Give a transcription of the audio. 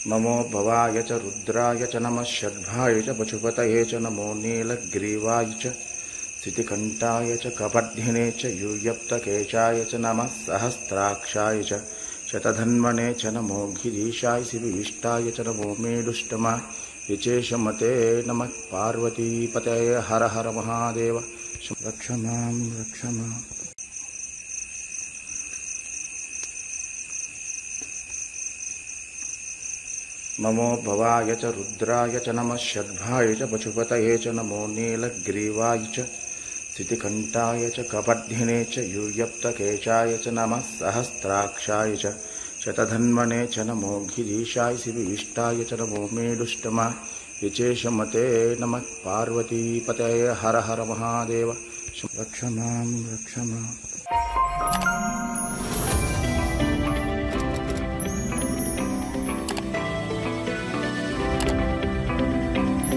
नमो भवाय च रुद्राय च नमः शर्भाय च पशुपतये च नमो नीलग्रीवाय च स्थितिकण्ठाय च कपर्धिने च यूयप्तकेशाय च नमः सहस्राक्षाय च शतधन्वने च नमो गिरीशाय शिविष्टाय च नमो मेडुष्टमा विचेशमते नमः पार्वतीपतये हर हर महादेव रक्ष मां रक्ष माम्। नमो भवाय च रुद्राय च नमः शर्भाय च पशुपतये च नमो नीलग्रीवाय च स्थितिकण्ठाय च कपर्धिने च यूयप्तकेशाय च नमः सहस्राक्षाय च शतधन्वने च नमो गिरीशाय शिविष्टाय च नमो मेडुष्टमा विचेशमते नमः पार्वतीपतये हर हर महादेव रक्ष मां रक्ष माम्।